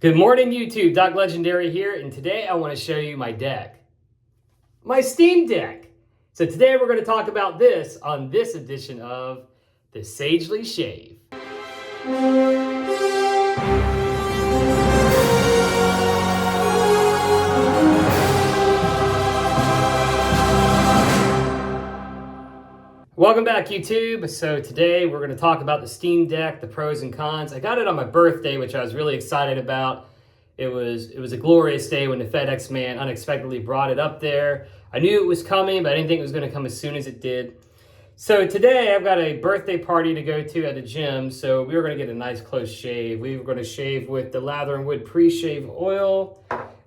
Good morning, YouTube. Doc Legendary here, and today I want to show you my deck. My Steam Deck. So today we're going to talk about this on this edition of the Sagely Shave. Welcome back, YouTube. So today we're going to talk about the Steam Deck, the pros and cons. I got it on my birthday, which I was really excited about. It was a glorious day when the FedEx man unexpectedly brought it up there. I knew it was coming, but I didn't think it was going to come as soon as it did. So today I've got a birthday party to go to at the gym, so we were going to get a nice close shave. We were going to shave with the Lather and Wood pre-shave oil.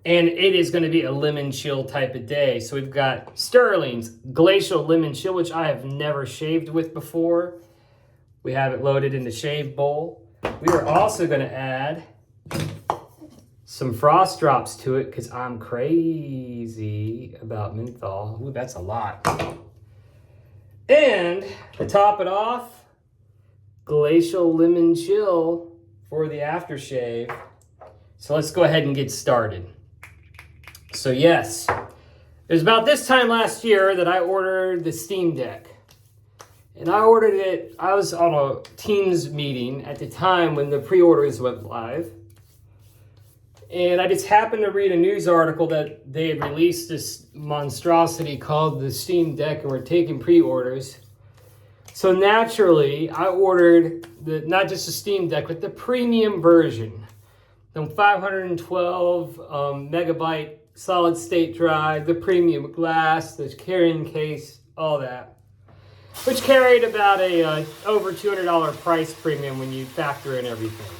And it is going to be a lemon chill type of day. So we've got Sterling's Glacial Lemon Chill, which I have never shaved with before. We have it loaded in the shave bowl. We are also going to add some frost drops to it because I'm crazy about menthol. Ooh, that's a lot. And to top it off, Glacial Lemon Chill for the aftershave. So let's go ahead and get started. So yes, it was about this time last year that I ordered the Steam Deck. And I ordered it, I was on a Teams meeting at the time when the pre-orders went live. And I just happened to read a news article that they had released this monstrosity called the Steam Deck and were taking pre-orders. So naturally, I ordered not just the Steam Deck, but the premium version. The 512 megabyte solid state drive, the premium glass, the carrying case, all that, which carried about a over $200 price premium when you factor in everything.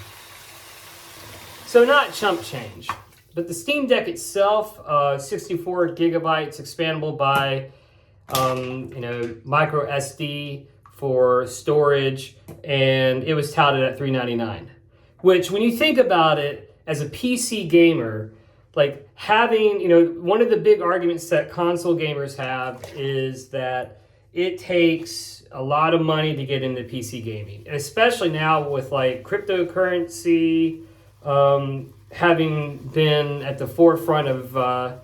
So not chump change, but the Steam Deck itself, 64 gigabytes, expandable by micro SD for storage, and it was touted at $399. Which, when you think about it, as a PC gamer, like having, one of the big arguments that console gamers have is that it takes a lot of money to get into PC gaming. And especially now with like cryptocurrency having been at the forefront of, of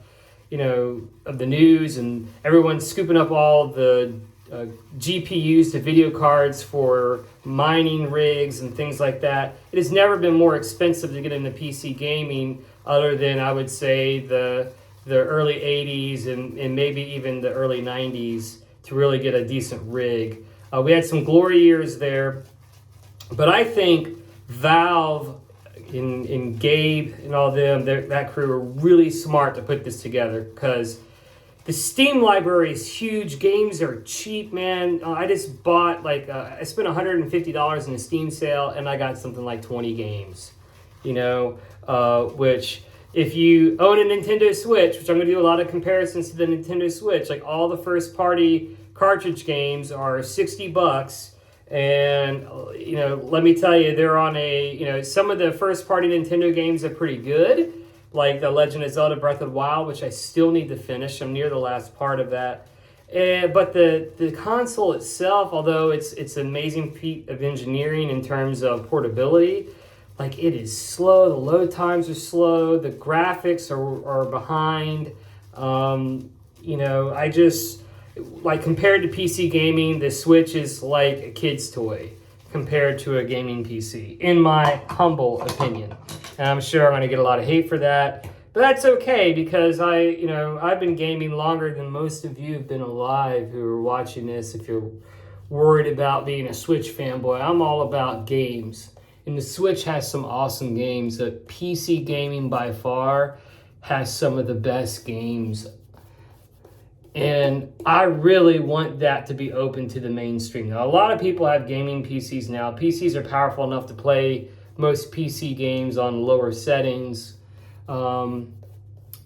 the news, and everyone's scooping up all the GPUs to video cards for mining rigs and things like that. It has never been more expensive to get into PC gaming other than, I would say, the early 80s and maybe even the early 90s to really get a decent rig. We had some glory years there, but I think Valve and Gabe and all them, that crew were really smart to put this together because the Steam library is huge. Games are cheap, man. I just bought I spent $150 in a Steam sale and I got something like 20 games, which if you own a Nintendo Switch, which I'm going to do a lot of comparisons to the Nintendo Switch, like all the first party cartridge games are $60. And, let me tell you, they're on some of the first party Nintendo games are pretty good. Like The Legend of Zelda Breath of the Wild, which I still need to finish. I'm near the last part of that. But the console itself, although it's an amazing feat of engineering in terms of portability, like it is slow. The load times are slow. The graphics are behind. I just, like compared to PC gaming, the Switch is like a kid's toy compared to a gaming PC, in my humble opinion. And I'm sure I'm going to get a lot of hate for that. But that's okay because I've been gaming longer than most of you have been alive who are watching this. If you're worried about being a Switch fanboy, I'm all about games. And the Switch has some awesome games. The PC gaming by far has some of the best games. And I really want that to be open to the mainstream. Now, a lot of people have gaming PCs now. PCs are powerful enough to play most PC games on lower settings. To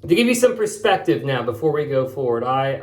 give you some perspective now before we go forward, I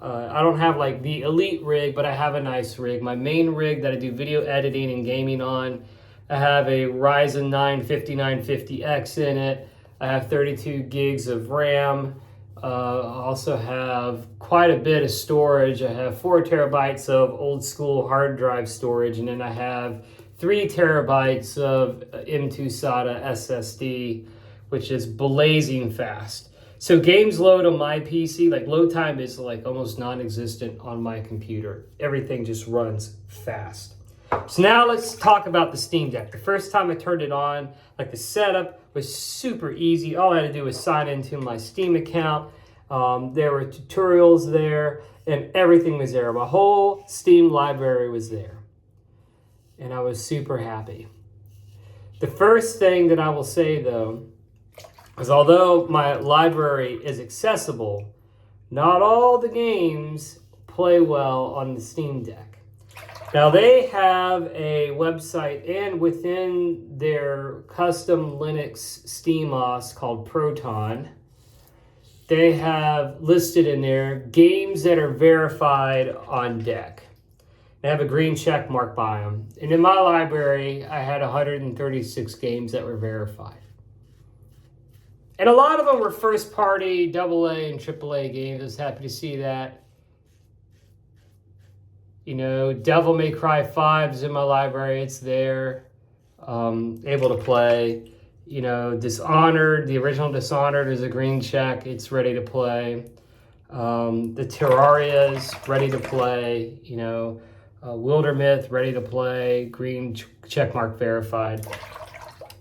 don't have like the elite rig, but I have a nice rig. My main rig that I do video editing and gaming on, I have a Ryzen 9 5950X in it. I have 32 gigs of RAM. I also have quite a bit of storage. I have 4 terabytes of old school hard drive storage, and then I have 3 terabytes of M2 SATA SSD, which is blazing fast. So games load on my PC, like load time is like almost non-existent on my computer. Everything just runs fast. So now let's talk about the Steam Deck. The first time I turned it on, like the setup was super easy. All I had to do was sign into my Steam account. There were tutorials there and everything was there. My whole Steam library was there. And I was super happy. The first thing that I will say though, is although my library is accessible, not all the games play well on the Steam Deck. Now they have a website and within their custom Linux SteamOS called Proton, they have listed in there games that are verified on deck. They have a green check mark by them. And in my library, I had 136 games that were verified. And a lot of them were first party, AA and AAA games. I was happy to see that. You know, Devil May Cry 5 is in my library. It's there, able to play. You know, Dishonored, the original Dishonored is a green check. It's ready to play. The Terraria is ready to play. You know, Wildermyth, ready to play. Green check mark verified.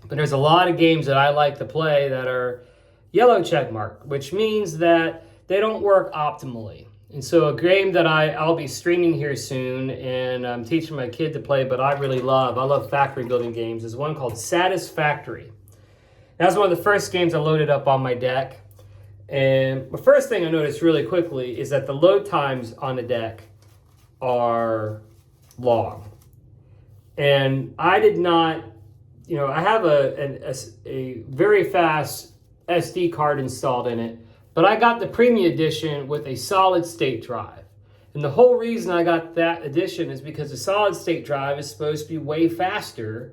But there's a lot of games that I like to play that are yellow check mark, which means that they don't work optimally. And so a game that I'll be streaming here soon and I'm teaching my kid to play, but I love factory building games, is one called Satisfactory. That was one of the first games I loaded up on my deck. And the first thing I noticed really quickly is that the load times on the deck are long. And I did not, you know, I have a very fast SD card installed in it, but I got the premium edition with a solid state drive. And the whole reason I got that edition is because the solid state drive is supposed to be way faster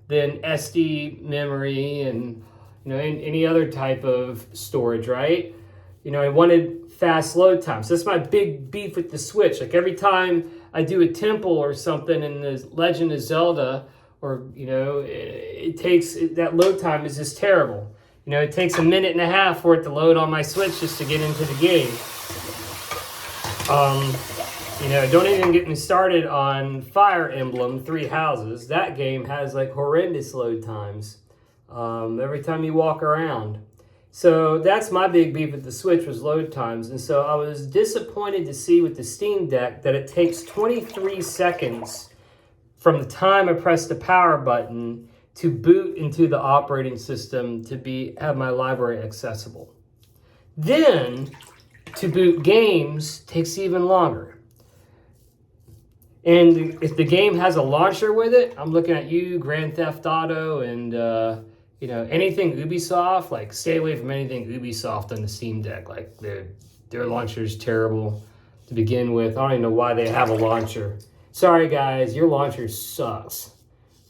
than SD memory and, you know, any other type of storage, right? You know, I wanted fast load times. So that's my big beef with the Switch. Like every time I do a temple or something in the Legend of Zelda, or, you know, that load time is just terrible. You know, it takes 1.5 minutes for it to load on my Switch just to get into the game. You know, don't even get me started on Fire Emblem 3 Houses. That game has like horrendous load times every time you walk around. So that's my big beef with the Switch, was load times. And so I was disappointed to see with the Steam Deck that it takes 23 seconds from the time I press the power button to boot into the operating system to have my library accessible. Then to boot games takes even longer. And if the game has a launcher with it, I'm looking at you, Grand Theft Auto, and you know, anything Ubisoft, like stay away from anything Ubisoft on the Steam Deck. Like their launcher is terrible to begin with. I don't even know why they have a launcher. Sorry guys, your launcher sucks.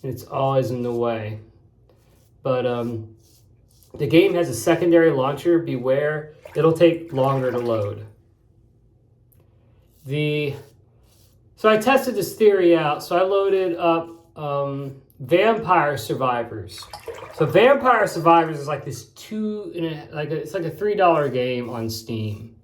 It's always in the way. But the game has a secondary launcher. Beware, it'll take longer to load. So I tested this theory out. So I loaded up Vampire Survivors. So Vampire Survivors is like this it's like a $3 game on Steam.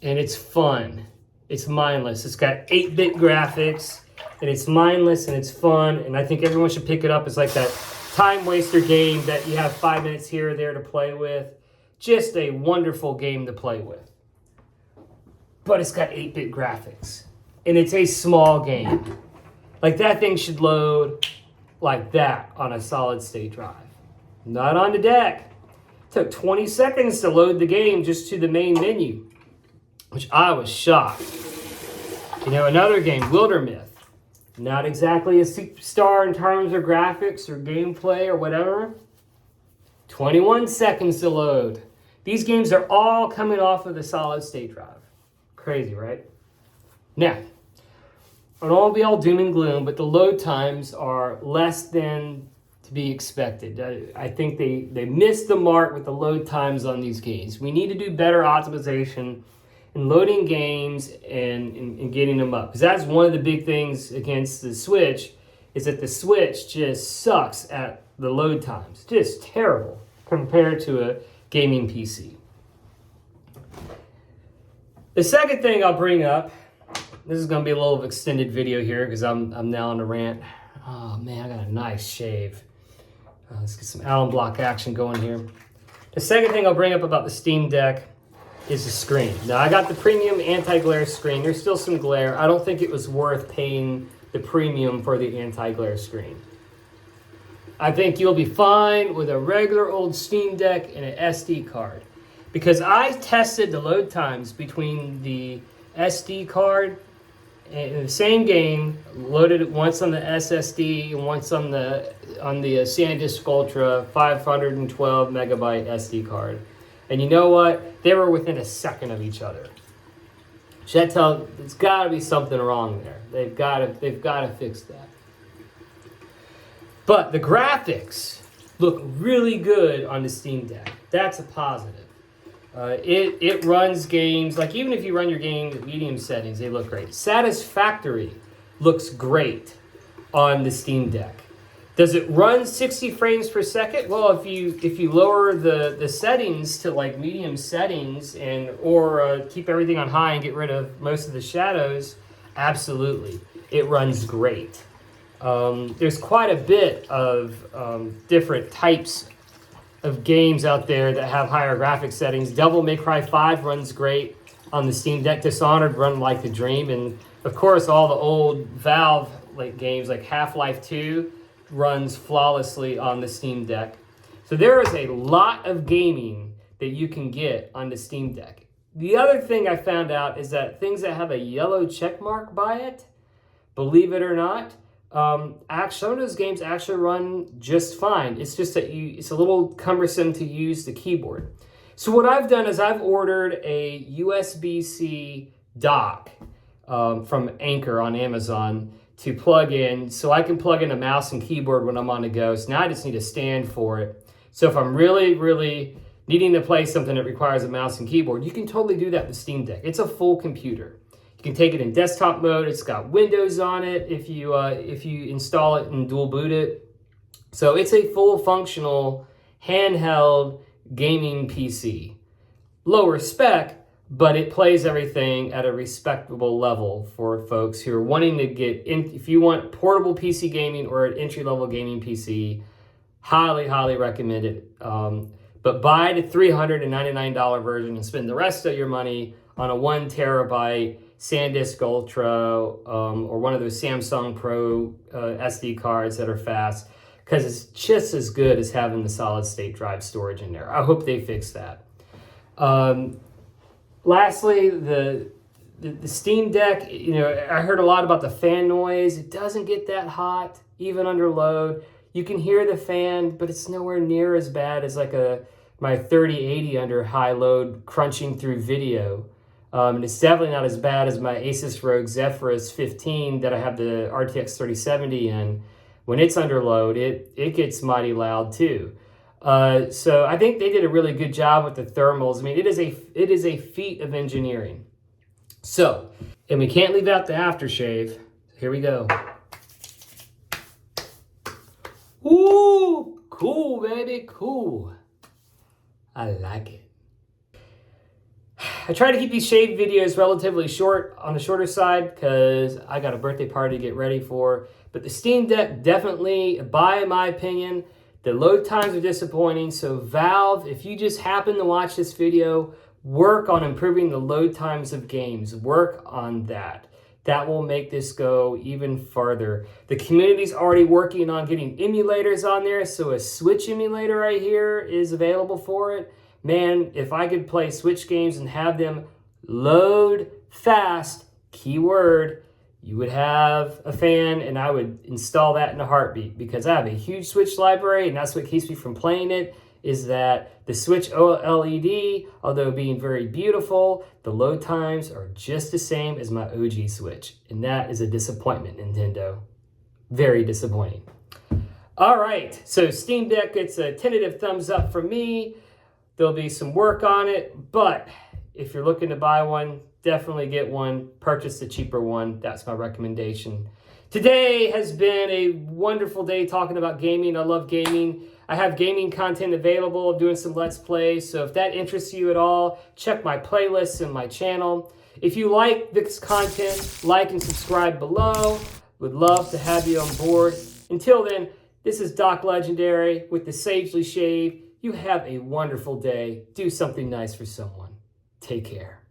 And it's fun. It's mindless. It's got 8-bit graphics. And it's mindless and it's fun, and I think everyone should pick it up. It's like that time waster game that you have 5 minutes here or there to play with. Just a wonderful game to play with. But it's got 8-bit graphics, and it's a small game. Like that thing should load like that on a solid state drive. Not on the deck. It took 20 seconds to load the game just to the main menu, which I was shocked. You know, another game, Wildermyth. Not exactly a superstar in terms of graphics or gameplay or whatever. 21 seconds to load. These games are all coming off of the solid state drive. Crazy, right? Now, I don't want to be all doom and gloom, but the load times are less than to be expected. I think they missed the mark with the load times on these games. We need to do better optimization and loading games and getting them up. Because that's one of the big things against the Switch, is that the Switch just sucks at the load times. Just terrible compared to a gaming PC. The second thing I'll bring up, this is going to be a little extended video here because I'm now on a rant. Oh man, I got a nice shave. Let's get some Allen block action going here. The second thing I'll bring up about the Steam Deck is the screen. Now I got the premium anti-glare screen. There's still some glare. I don't think it was worth paying the premium for the anti-glare screen. I think you'll be fine with a regular old Steam Deck and an SD card. Because I tested the load times between the SD card and the same game, loaded it once on the SSD and once on the SanDisk Ultra 512 megabyte SD card. And you know what? They were within a second of each other. Should I tell? There's got to be something wrong there. They've got to fix that. But the graphics look really good on the Steam Deck. That's a positive. It runs games, like even if you run your game at medium settings, they look great. Satisfactory looks great on the Steam Deck. Does it run 60 frames per second? Well, if you lower the settings to like medium settings or keep everything on high and get rid of most of the shadows, absolutely, it runs great. There's quite a bit of different types of games out there that have higher graphic settings. Devil May Cry 5 runs great on the Steam Deck. Dishonored run like a dream, and of course all the old Valve games like Half-Life 2 runs flawlessly on the Steam Deck. So there is a lot of gaming that you can get on the Steam Deck. The other thing I found out is that things that have a yellow check mark by it, believe it or not, some of those games actually run just fine. It's just that it's a little cumbersome to use the keyboard. So what I've done is I've ordered a USB-C dock from Anchor on Amazon to plug in, so I can plug in a mouse and keyboard when I'm on the go. So now I just need a stand for it. So if I'm really, really needing to play something that requires a mouse and keyboard, you can totally do that with Steam Deck. It's a full computer. You can take it in desktop mode. It's got Windows on it if you install it and dual boot it. So it's a full functional handheld gaming PC. Lower spec, but it plays everything at a respectable level for folks who are wanting to get in. If you want portable PC gaming or an entry-level gaming PC, highly, highly recommend it. But buy the $399 version and spend the rest of your money on a 1 terabyte SanDisk Ultra or one of those Samsung Pro SD cards that are fast, because it's just as good as having the solid state drive storage in there. I hope they fix that. Lastly, the Steam Deck, I heard a lot about the fan noise. It doesn't get that hot, even under load. You can hear the fan, but it's nowhere near as bad as my 3080 under high load crunching through video. And it's definitely not as bad as my Asus ROG Zephyrus 15 that I have the RTX 3070 in. When it's under load, it gets mighty loud too. So I think they did a really good job with the thermals. I mean, it is a feat of engineering. So, and we can't leave out the aftershave. Here we go. Ooh, cool, baby, cool. I like it. I try to keep these shave videos relatively short, on the shorter side, because I got a birthday party to get ready for. But the Steam Deck definitely, by my opinion, the load times are disappointing. So Valve, if you just happen to watch this video, work on improving the load times of games. Work on that. That will make this go even farther. The community's already working on getting emulators on there. So a Switch emulator right here is available for it. Man, if I could play Switch games and have them load fast, keyword, you would have a fan, and I would install that in a heartbeat, because I have a huge Switch library, and that's what keeps me from playing it, is that the Switch OLED, although being very beautiful, the load times are just the same as my OG Switch. And that is a disappointment, Nintendo. Very disappointing. All right, so Steam Deck gets a tentative thumbs up from me. There'll be some work on it, but if you're looking to buy one, definitely get one. Purchase the cheaper one. That's my recommendation. Today has been a wonderful day talking about gaming. I love gaming. I have gaming content available. I'm doing some Let's Plays, so if that interests you at all, check my playlists and my channel. If you like this content, like and subscribe below. Would love to have you on board. Until then, this is Doc Legendary with the Sagely Shave. You have a wonderful day. Do something nice for someone. Take care.